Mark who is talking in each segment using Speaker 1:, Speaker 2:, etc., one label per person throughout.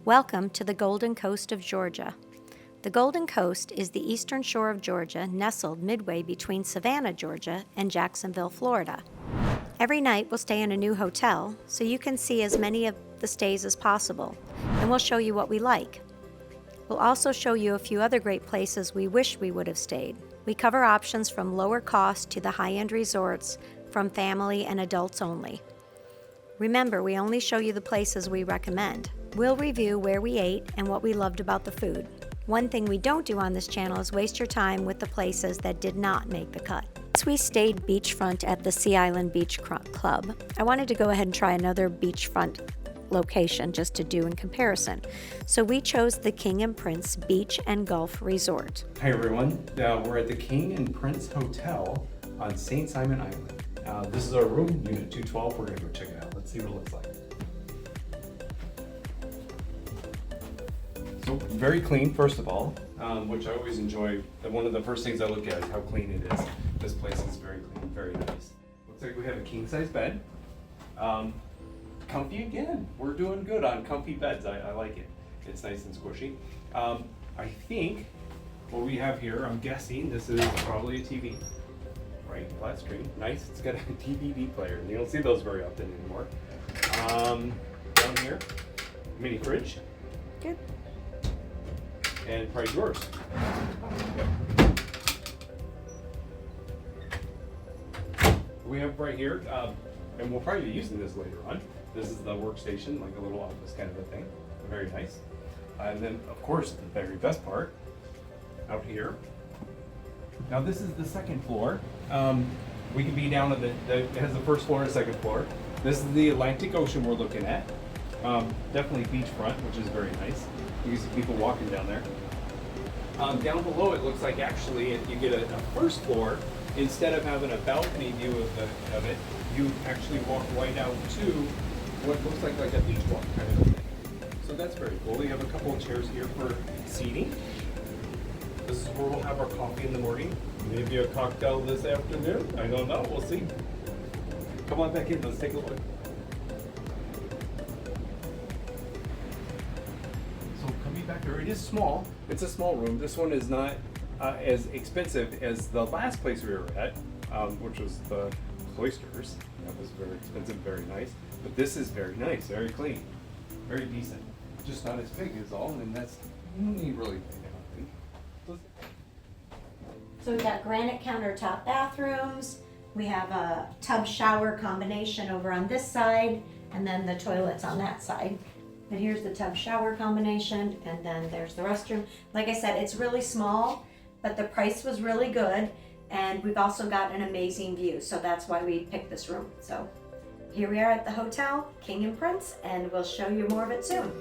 Speaker 1: Welcome to the Golden Coast of Georgia. The Golden Coast is the eastern shore of Georgia, nestled midway between Savannah, Georgia, and Jacksonville, Florida. Every night we'll stay in a new hotel, so you can see as many of the stays as possible, and we'll show you what we like. We'll also show you a few other great places we wish we would have stayed. We cover options from lower cost to the high-end resorts, from family and adults only. Remember, we only show you the places we recommend. We'll review where we ate and what we loved about the food. One thing we don't do on this channel is waste your time with the places that did not make the cut. Since we stayed beachfront at the Sea Island Beach Club, I wanted to go ahead and try another beachfront location just to do in comparison. So we chose the King and Prince Beach and Golf Resort.
Speaker 2: Hi everyone, we're at the King and Prince Hotel on St. Simon Island. This is our room, unit 212. We're gonna go check it out. Let's see what it looks like. So very clean, first of all, which I always enjoy. One of the first things I look at is how clean it is. This place is very clean, very nice. Looks like we have a king size bed. Comfy again. We're doing good on comfy beds. I like it. It's nice and squishy. I think what we have here, I'm guessing this is probably a TV. Right, flat screen, nice. It's got a DVD player, and you don't see those very often anymore. Down here, mini fridge.
Speaker 1: Good.
Speaker 2: And probably drawers. Yep. We have right here, and we'll probably be using this later on. This is the workstation, like a little office kind of a thing. Very nice. And then, of course, the very best part, out here. Now this is the second floor. We can be down at it has the first floor and second floor. This is the Atlantic Ocean we're looking at. Definitely beachfront, which is very nice. You can see people walking down there. Down below it looks like actually you get a first floor. Instead of having a balcony view of it, you actually walk right out to what looks like a beach walk kind of thing. So that's very cool. You have a couple of chairs here for seating. This is where we'll have our coffee in the morning. Maybe a cocktail this afternoon. I don't know. We'll see. Come on back in. Let's take a look. So coming back there, it is small. It's a small room. This one is not as expensive as the last place we were at, which was the Cloisters. That was very expensive, very nice. But this is very nice, very clean, very decent. Just not as big as all, and that's really big.
Speaker 1: So we've got granite countertop bathrooms. We have a tub shower combination over on this side, and then the toilets on that side. But here's the tub shower combination, and then there's the restroom. Like I said, it's really small, but the price was really good, and we've also got an amazing view, so that's why we picked this room. So here we are at the hotel, King and Prince, and we'll show you more of it soon.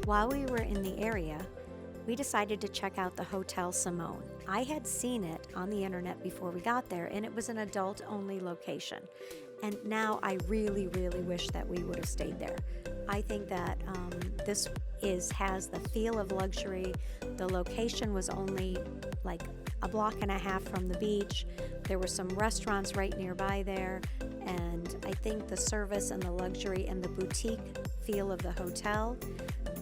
Speaker 1: While we were in the area, we decided to check out the Hotel Simone. I had seen it on the internet before we got there, and it was an adult-only location. And now I really, really wish that we would have stayed there. I think that this has the feel of luxury. The location was only like a block and a half from the beach. There were some restaurants right nearby there, and I think the service and the luxury and the boutique feel of the hotel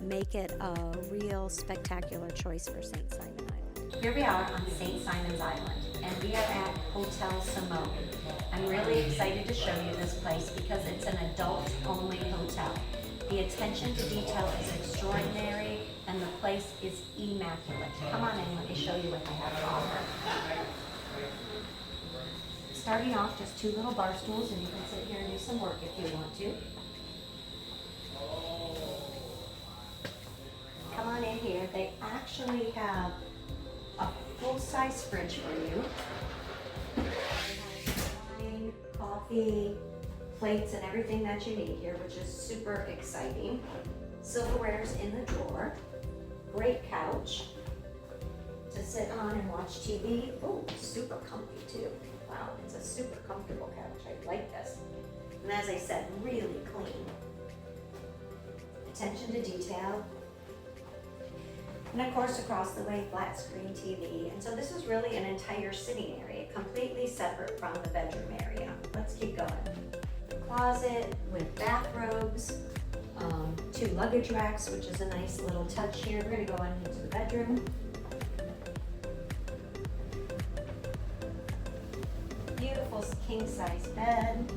Speaker 1: make it a real spectacular choice for St. Simon Island. Here we are on St. Simon's Island, and we are at Hotel Simone. I'm really excited to show you this place because it's an adult-only hotel. The attention to detail is extraordinary, and the place is immaculate. Come on in, let me show you what they have to offer. Starting off, just 2 little bar stools, and you can sit here and do some work if you want to. Come on in here. They actually have a full-size fridge for you. They have wine, coffee, plates, and everything that you need here, which is super exciting. Silverware's in the drawer. Great couch. to sit on and watch TV. Oh, super comfy too. Wow, it's a super comfortable couch. I like this. And as I said, really clean. Attention to detail. And of course, across the way, flat screen TV. And so this is really an entire sitting area, completely separate from the bedroom area. Let's keep going. Closet with bathrobes, 2 luggage racks, which is a nice little touch here. We're gonna go on into the bedroom. Beautiful king size bed,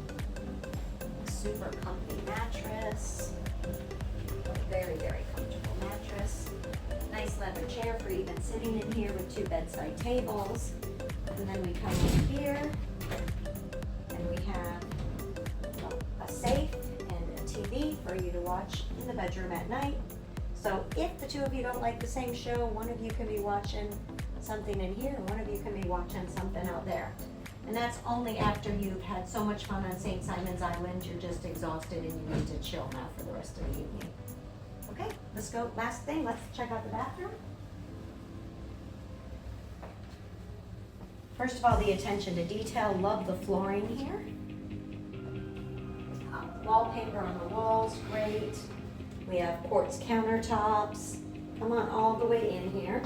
Speaker 1: super comfy mattress, very, very comfortable mattress. Nice leather chair for even sitting in here with 2 bedside tables. And then we come in here and we have a safe and a TV for you to watch in the bedroom at night. So if the 2 of you don't like the same show, one of you can be watching something in here and one of you can be watching something out there. And that's only after you've had so much fun on St. Simon's Island, you're just exhausted and you need to chill now for the rest of the evening. Okay, let's go. Last thing, let's check out the bathroom. First of all, the attention to detail. Love the flooring here. Wallpaper on the walls, great. We have quartz countertops. Come on all the way in here.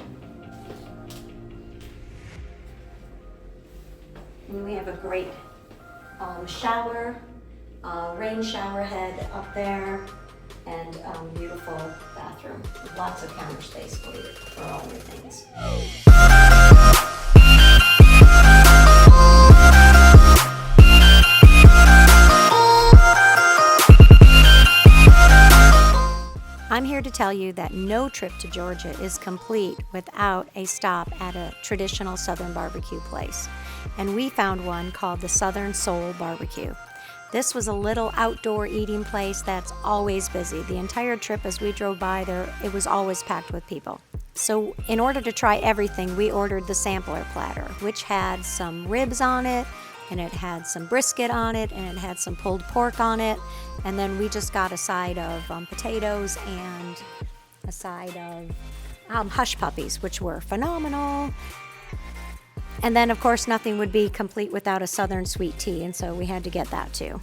Speaker 1: And we have a great shower, rain shower head up there, and beautiful bathroom. Lots of counter space for you for all your things. I'm here to tell you that no trip to Georgia is complete without a stop at a traditional Southern barbecue place. And we found one called the Southern Soul Barbecue. This was a little outdoor eating place that's always busy. The entire trip as we drove by there, it was always packed with people. So in order to try everything, we ordered the sampler platter, which had some ribs on it, and it had some brisket on it, and it had some pulled pork on it. And then we just got a side of potatoes and a side of hush puppies, which were phenomenal. And then, of course, nothing would be complete without a Southern sweet tea, and so we had to get that too.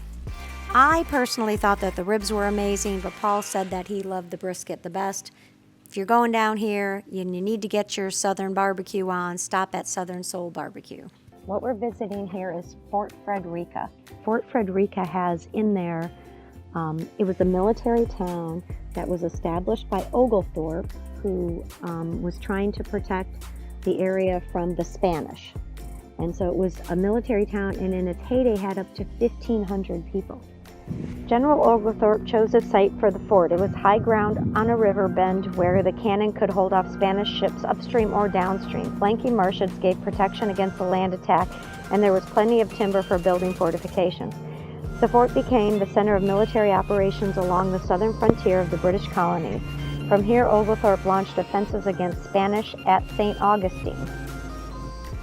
Speaker 1: I personally thought that the ribs were amazing, but Paul said that he loved the brisket the best. If you're going down here and you need to get your Southern barbecue on, stop at Southern Soul Barbecue. What we're visiting here is Fort Frederica. Fort Frederica has in there, it was a military town that was established by Oglethorpe, who was trying to protect the area from the Spanish. And so it was a military town, and in its heyday had up to 1,500 people. General Oglethorpe chose a site for the fort. It was high ground on a river bend where the cannon could hold off Spanish ships upstream or downstream. Flanking marshes gave protection against a land attack, and there was plenty of timber for building fortifications. The fort became the center of military operations along the southern frontier of the British colonies. From here, Oglethorpe launched offensives against Spanish at St. Augustine.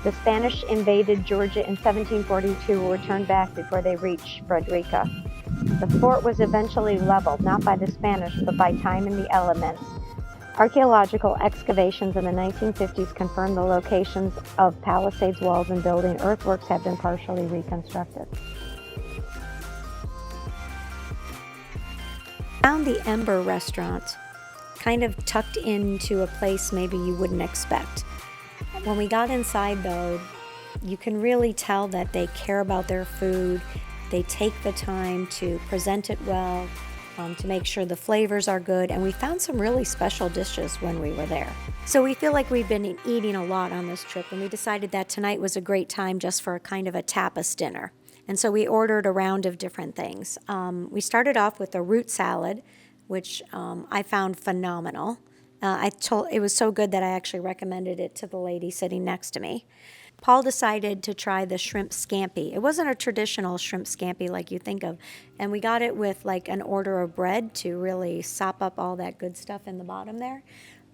Speaker 1: The Spanish invaded Georgia in 1742 were turned back before they reached Frederica. The fort was eventually leveled, not by the Spanish, but by time and the elements. Archaeological excavations in the 1950s confirmed the locations of palisades, walls, and building. Earthworks have been partially reconstructed. Found the Ember restaurant kind of tucked into a place maybe you wouldn't expect. When we got inside though, you can really tell that they care about their food. They take the time to present it well, to make sure the flavors are good, and we found some really special dishes when we were there. So we feel like we've been eating a lot on this trip, and we decided that tonight was a great time just for a kind of a tapas dinner. And so we ordered a round of different things. We started off with a root salad, which I found phenomenal. It was so good that I actually recommended it to the lady sitting next to me. Paul decided to try the shrimp scampi. It wasn't a traditional shrimp scampi like you think of, and we got it with like an order of bread to really sop up all that good stuff in the bottom there.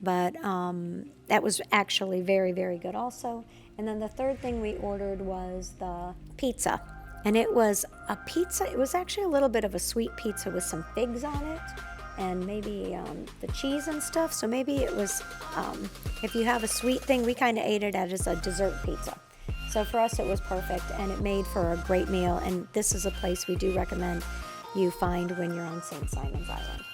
Speaker 1: But that was actually very, very good also. And then the third thing we ordered was the pizza. And it was a pizza, it was actually a little bit of a sweet pizza with some figs on it. and maybe the cheese and stuff. So maybe it was, if you have a sweet thing, we kind of ate it as a dessert pizza. So for us, it was perfect, and it made for a great meal. And this is a place we do recommend you find when you're on St. Simon's Island.